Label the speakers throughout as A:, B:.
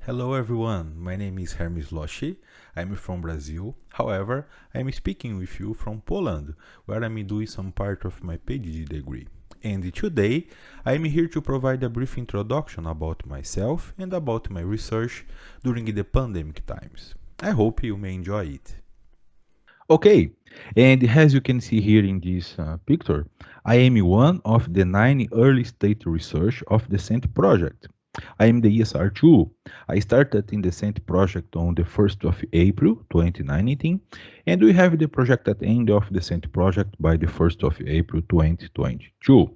A: Hello everyone, my name is Hermes Loschi. I'm from Brazil. However, I'm speaking with you from Poland, where I'm doing some part of my PhD degree. And today, I'm here to provide a brief introduction about myself and about my research during the pandemic times. I hope you may enjoy it.
B: Okay, and as you can see here in this picture, I am one of the 9 early state research of the SCENT project. I am the ESR2. I started in the SCENT project on the 1st of April 2019, and we have the projected end of the SCENT project by the 1st of April 2022.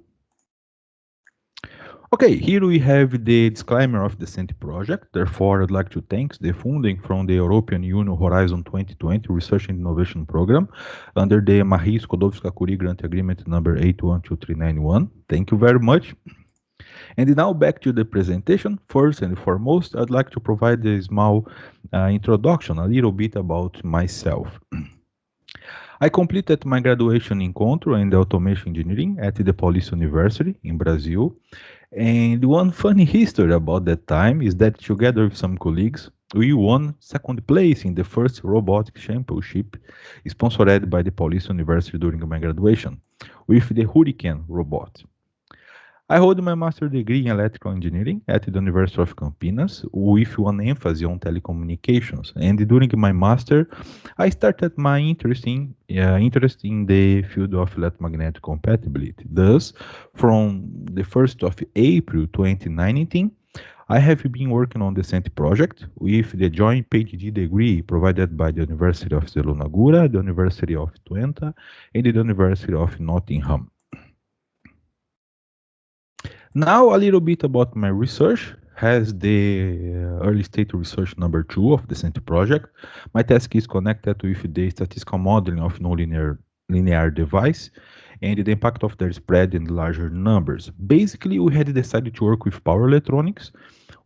B: Okay, here we have the disclaimer of the SCENT project. Therefore, I'd like to thank the funding from the European Union Horizon 2020 Research and Innovation Program under the Marie Skłodowska-Curie Grant Agreement number 812391. Thank you very much. And now back to the presentation. First and foremost, I'd like to provide a small introduction, a little bit about myself. I completed my graduation in Control and Automation Engineering at the Police University in Brazil. And one funny history about that time is that together with some colleagues, we won second place in the first robotic championship sponsored by the Police University during my graduation with the Hurricane robot. I hold my master's degree in electrical engineering at the University of Campinas with one emphasis on telecommunications. And during my master, I started my interest in the field of electromagnetic compatibility. Thus, from the 1st of April 2019, I have been working on the SCENT project with the joint PhD degree provided by the University of Selunagura, the University of Twente, and the University of Nottingham. Now, a little bit about my research. Has the early state research number 2 of the SCENT project. My task is connected with the statistical modeling of nonlinear linear device and the impact of their spread in larger numbers. Basically, we had decided to work with power electronics,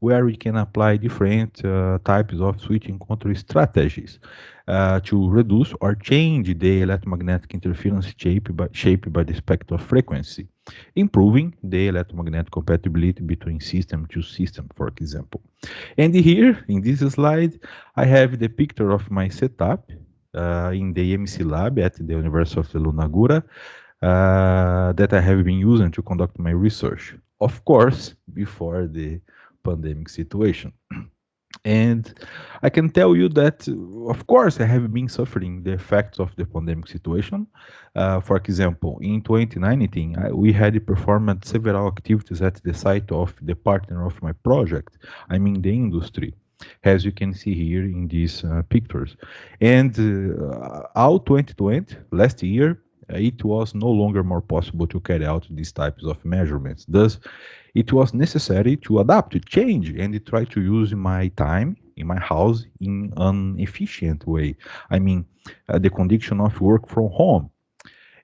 B: where we can apply different types of switching control strategies to reduce or change the electromagnetic interference shaped by the spectral frequency, improving the electromagnetic compatibility between system to system, for example. And here, in this slide, I have the picture of my setup in the MC lab at the University of Selunagura that I have been using to conduct my research. Of course, before the pandemic situation. And I can tell you that, of course, I have been suffering the effects of the pandemic situation. For example, in 2019, we had performed several activities at the site of the partner of my project, I mean the industry, as you can see here in these pictures. And all 2020, last year, it was no longer more possible to carry out these types of measurements. Thus, it was necessary to adapt, to change, and try to use my time in my house in an efficient way. I mean, the condition of work from home.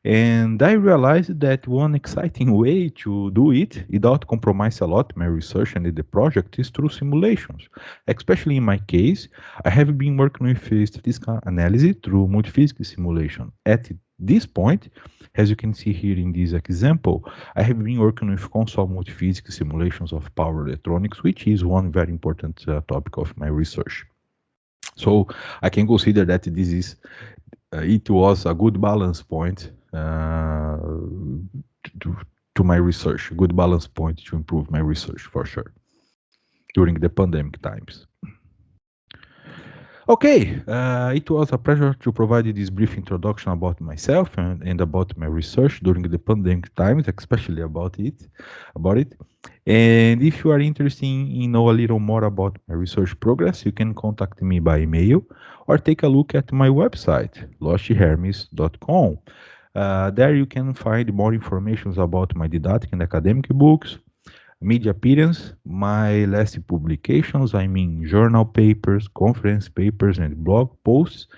B: And I realized that one exciting way to do it without compromise a lot my research and the project is through simulations. Especially in my case, I have been working with statistical analysis through multiphysics simulation. At this point, as you can see here in this example, I have been working with console multiphysics simulations of power electronics, which is one very important topic of my research. So I can consider that it was a good balance point to, to my research, good balance point to improve my research for sure during the pandemic times. Okay, it was a pleasure to provide you this brief introduction about myself and about my research during the pandemic times, especially about it. And if you are interested in know a little more about my research progress, you can contact me by email or take a look at my website, losthermes.com. There you can find more information about my didactic and academic books, media appearance, my last publications, I mean journal papers, conference papers, and blog posts.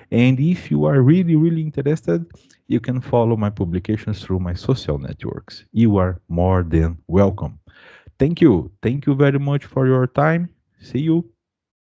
B: And if you are really, really interested, you can follow my publications through my social networks. You are more than welcome. Thank you. Thank you very much for your time. See you.